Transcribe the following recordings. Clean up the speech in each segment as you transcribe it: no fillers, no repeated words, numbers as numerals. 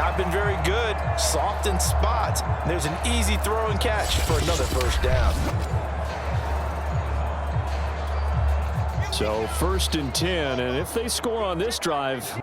Not been very good, soft in spots. There's an easy throw and catch for another first down. So 1st and 10, and if they score on this drive,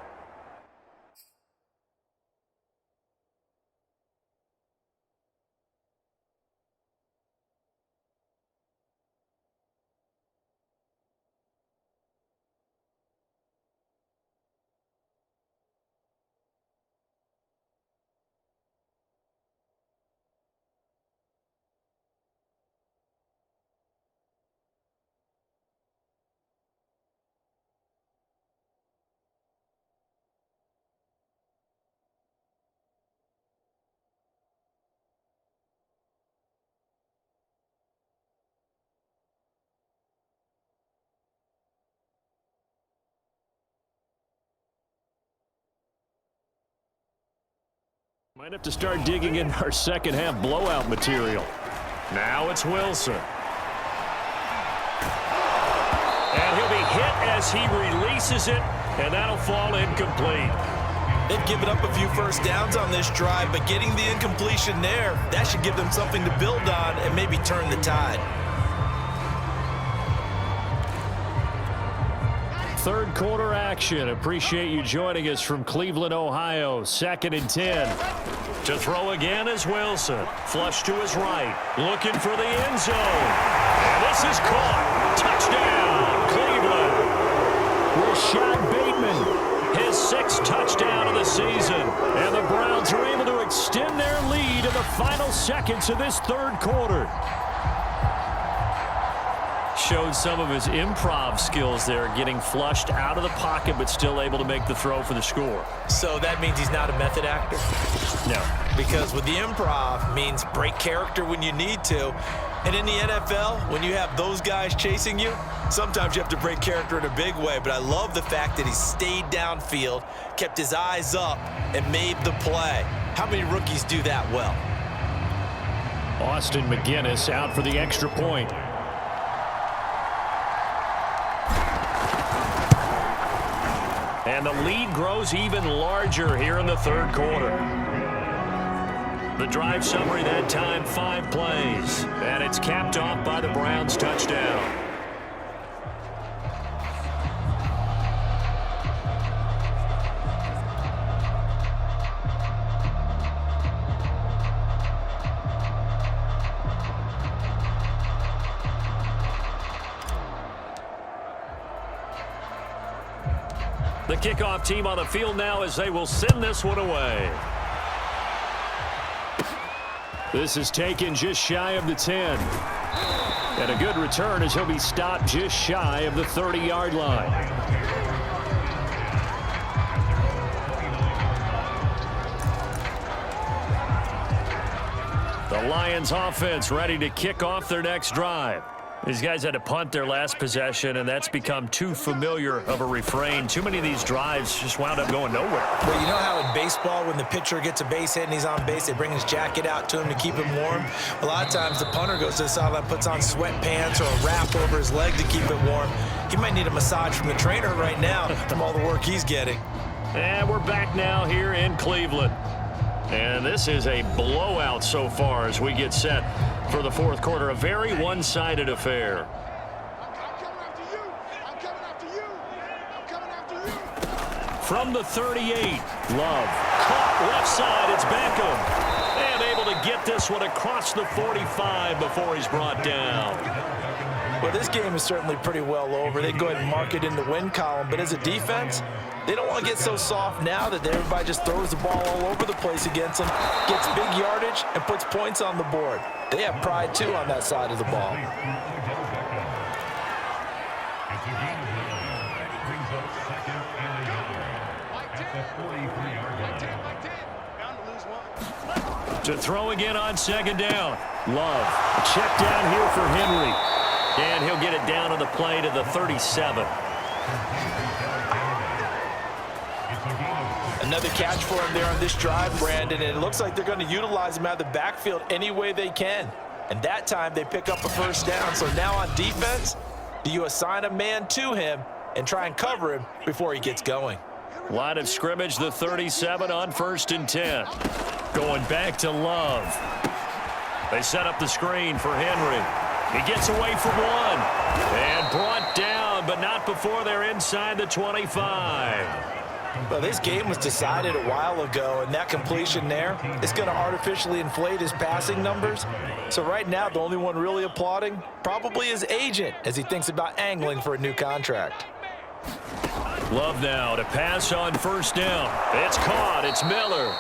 might have to start digging in our second half blowout material. Now it's Wilson. And he'll be hit as he releases it, and that'll fall incomplete. They've given up a few first downs on this drive, but getting the incompletion there, that should give them something to build on and maybe turn the tide. Third quarter action. Appreciate you joining us from Cleveland, Ohio. 2nd and 10. To throw again is Wilson. Flush to his right. Looking for the end zone. And this is caught. Touchdown, Cleveland. Rashad Bateman, his 6th touchdown of the season. And the Browns are able to extend their lead in the final seconds of this third quarter. Showed some of his improv skills there, getting flushed out of the pocket but still able to make the throw for the score. So that means he's not a method actor? No. Because with the improv means break character when you need to. And in the NFL, when you have those guys chasing you, sometimes you have to break character in a big way. But I love the fact that he stayed downfield, kept his eyes up, and made the play. How many rookies do that well? Austin McGinnis out for the extra point. And the lead grows even larger here in the third quarter. The drive summary that time, 5 plays. And it's capped off by the Browns' touchdown. The kickoff team on the field now as they will send this one away. This is taken just shy of the 10. And a good return as he'll be stopped just shy of the 30-yard line. The Lions offense ready to kick off their next drive. These guys had to punt their last possession, and that's become too familiar of a refrain. Too many of these drives just wound up going nowhere. Well, you know how in baseball, when the pitcher gets a base hit and he's on base, they bring his jacket out to him to keep him warm? A lot of times the punter goes to the sideline, puts on sweatpants or a wrap over his leg to keep it warm. He might need a massage from the trainer right now from all the work he's getting. And we're back now here in Cleveland. And this is a blowout so far as we get set for the fourth quarter. A very one-sided affair. From the 38, Love. Caught left side, it's Beckham. And able to get this one across the 45 before he's brought down. Well, this game is certainly pretty well over. They go ahead and mark it in the win column. But as a defense, they don't want to get so soft now that everybody just throws the ball all over the place against them, gets big yardage, and puts points on the board. They have pride, too, on that side of the ball. To throw again on second down. Love. A check down here for Henry. And he'll get it down on the play to the 37. Another catch for him there on this drive, Brandon, and it looks like they're going to utilize him out of the backfield any way they can. And that time they pick up a first down. So now on defense, do you assign a man to him and try and cover him before he gets going? Line of scrimmage, the 37 on 1st and 10. Going back to Love. They set up the screen for Henry. He gets away from one. And brought down, but not before they're inside the 25. Well, this game was decided a while ago, and that completion there is going to artificially inflate his passing numbers. So right now, the only one really applauding probably his agent as he thinks about angling for a new contract. Love now to pass on 1st down. It's caught. It's Miller.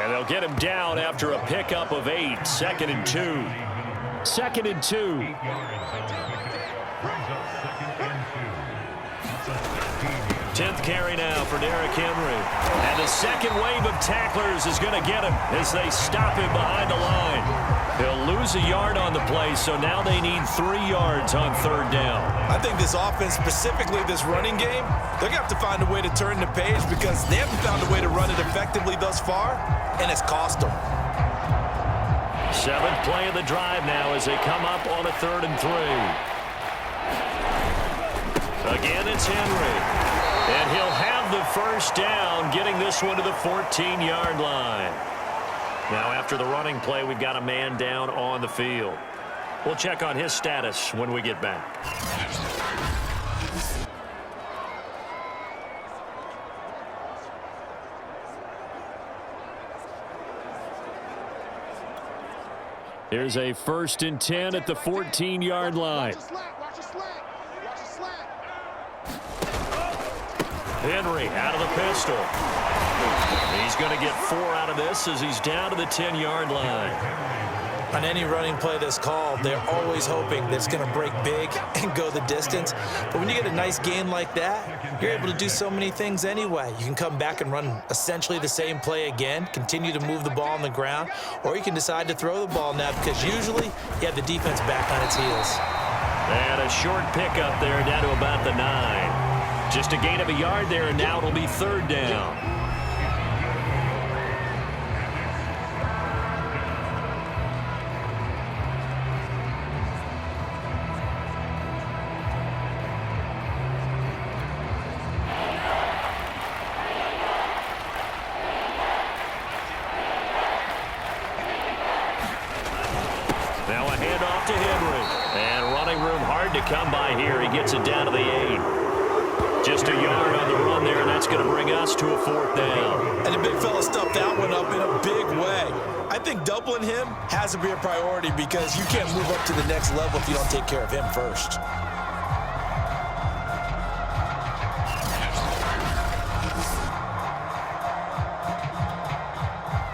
And they'll get him down after a pickup of 8. 2nd and 2. 2nd and 2. 10th carry now for Derrick Henry. And the second wave of tacklers is going to get him as they stop him behind the line. He'll lose a yard on the play, so now they need 3 yards on 3rd down. I think this offense, specifically this running game, they're going to have to find a way to turn the page because they haven't found a way to run it effectively thus far, and it's cost them. 7th play of the drive now as they come up on a 3rd and 3. Again, it's Henry. And he'll have the 1st down, getting this one to the 14-yard line. Now, after the running play, we've got a man down on the field. We'll check on his status when we get back. Here's a 1st and 10 at the 14-yard line. Henry out of the pistol. He's going to get 4 out of this as he's down to the 10-yard line. On any running play that's called, they're always hoping that it's going to break big and go the distance. But when you get a nice gain like that, you're able to do so many things anyway. You can come back and run essentially the same play again, continue to move the ball on the ground, or you can decide to throw the ball now because usually you have the defense back on its heels. And a short pickup there down to about the 9. Just a gain of a yard there, and now it'll be 3rd down. Now a handoff to Henry. And running room hard to come by here. He gets it down to the 8. Just a yard on the run there, and that's going to bring us to a 4th down. And the big fella stuffed that one up in a big way. I think doubling him has to be a priority because you can't move up to the next level if you don't take care of him first.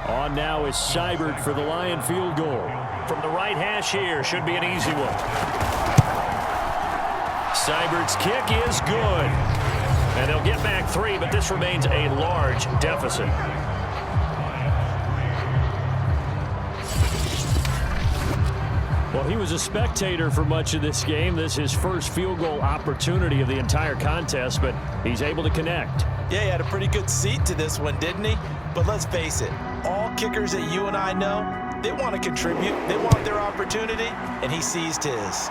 On now is Seibert for the Lion field goal. From the right hash here, should be an easy one. Seibert's kick is good. And they'll get back 3, but this remains a large deficit. Well, he was a spectator for much of this game. This is his first field goal opportunity of the entire contest, but he's able to connect. Yeah, he had a pretty good seat to this one, didn't he? But let's face it, all kickers that you and I know, they want to contribute. They want their opportunity, and he seized his.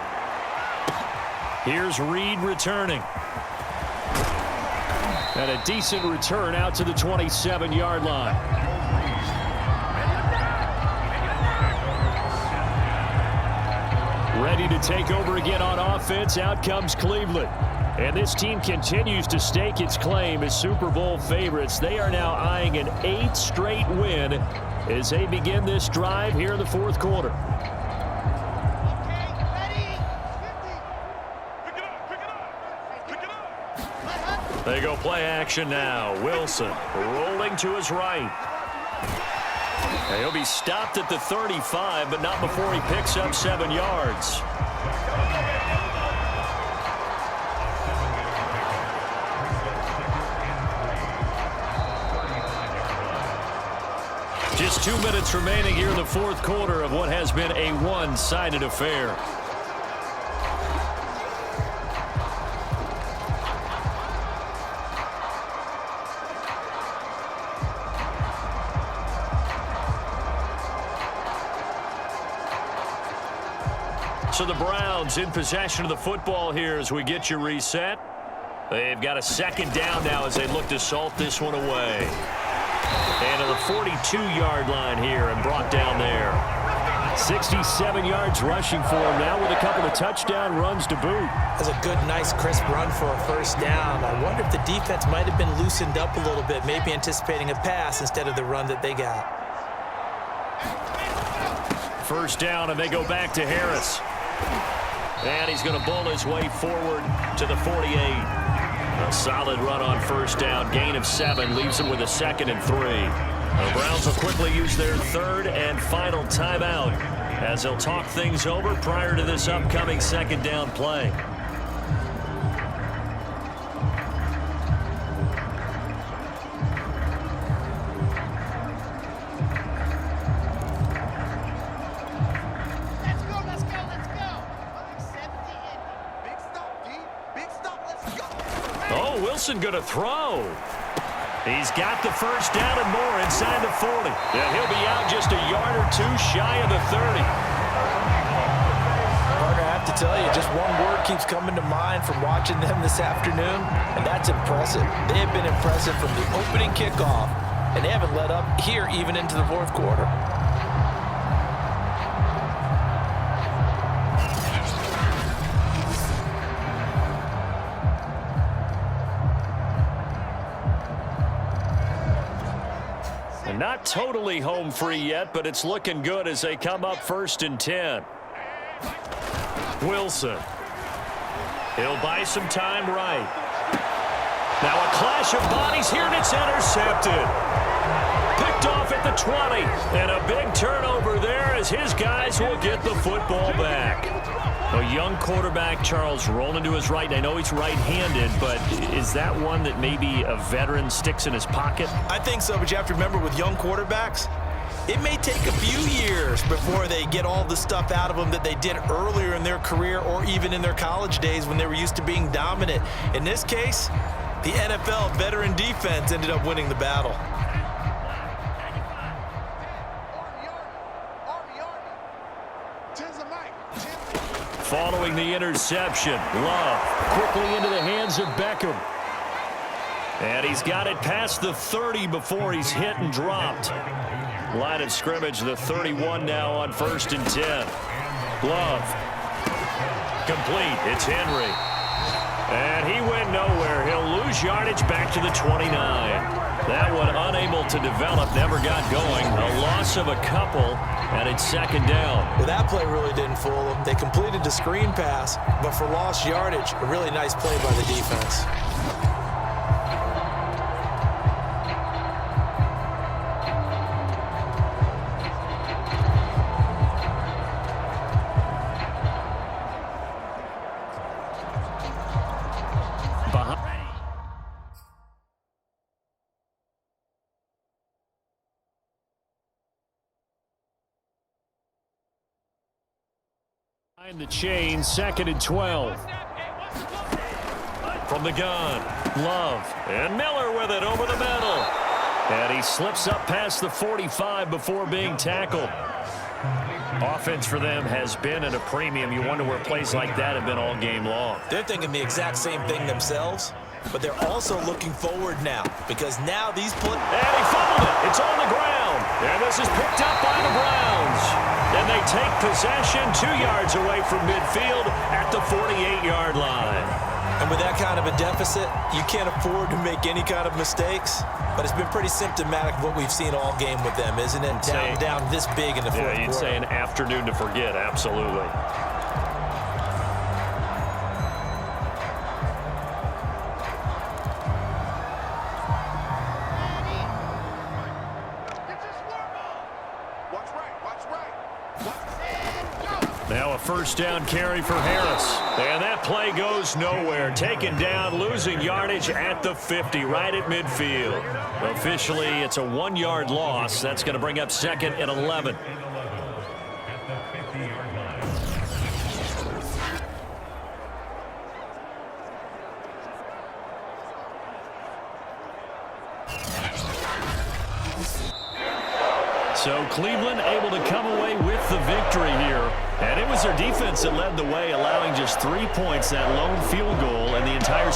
Here's Reed returning. And a decent return out to the 27-yard line. Ready to take over again on offense. Out comes Cleveland. And this team continues to stake its claim as Super Bowl favorites. They are now eyeing an 8th straight win as they begin this drive here in the 4th quarter. They go play action now. Wilson rolling to his right. And he'll be stopped at the 35, but not before he picks up 7 yards. Just 2 minutes remaining here in the 4th quarter of what has been a one-sided affair. So the Browns in possession of the football here as we get you reset. They've got a second down now as they look to salt this one away. And to the 42-yard line here and brought down there. 67 yards rushing for him now with a couple of touchdown runs to boot. That's a good, nice, crisp run for a first down. I wonder if the defense might have been loosened up a little bit, maybe anticipating a pass instead of the run that they got. First down, and they go back to Harris. And he's going to bull his way forward to the 48. A solid run on first down. Gain of 7 leaves him with a 2nd and 3. The Browns will quickly use their 3rd and final timeout as they'll talk things over prior to this upcoming 2nd down play. Oh, Wilson going to throw. He's got the first down and more inside the 40. And he'll be out just a yard or 2 shy of the 30. Parker, I have to tell you, just one word keeps coming to mind from watching them this afternoon, and that's impressive. They have been impressive from the opening kickoff, and they haven't let up here even into the 4th quarter. Not totally home free yet, but it's looking good as they come up 1st and 10. Wilson. He'll buy some time right. Now a clash of bodies here, and it's intercepted. Picked off at the 20. And a big turnover there as his guys will get the football back. A young quarterback, Charles, rolling to his right. I know he's right-handed, but is that one that maybe a veteran sticks in his pocket? I think so, but you have to remember with young quarterbacks, it may take a few years before they get all the stuff out of them that they did earlier in their career or even in their college days when they were used to being dominant. In this case, the NFL veteran defense ended up winning the battle. Following the interception, Love quickly into the hands of Beckham. And he's got it past the 30 before he's hit and dropped. Line of scrimmage, the 31 now on 1st and 10. Love. Complete. It's Henry. And he went nowhere. He'll lose yardage back to the 29. That one unable to develop, never got going. A loss of a couple, and it's 2nd down. Well, that play really didn't fool them. They completed the screen pass, but for lost yardage, a really nice play by the defense. Behind the chain, 2nd and 12. From the gun, Love. And Miller with it over the middle. And he slips up past the 45 before being tackled. Offense for them has been at a premium. You wonder where plays like that have been all game long. They're thinking the exact same thing themselves, but they're also looking forward now because now these plays... And he fumbled it. It's on the ground. And this is picked up by the Browns. And they take possession 2 yards away from midfield at the 48-yard line. And with that kind of a deficit, you can't afford to make any kind of mistakes. But it's been pretty symptomatic of what we've seen all game with them, isn't it? Down this big in the 4th quarter. Yeah, you'd say an afternoon to forget, absolutely. Now a first down carry for Harris. And that play goes nowhere. Taken down, losing yardage at the 50, right at midfield. Officially, it's a 1-yard loss. That's going to bring up 2nd and 11. So Cleveland able to come away with the victory here. And it was their defense that led the way, allowing just 3 points, that lone field goal, and the entire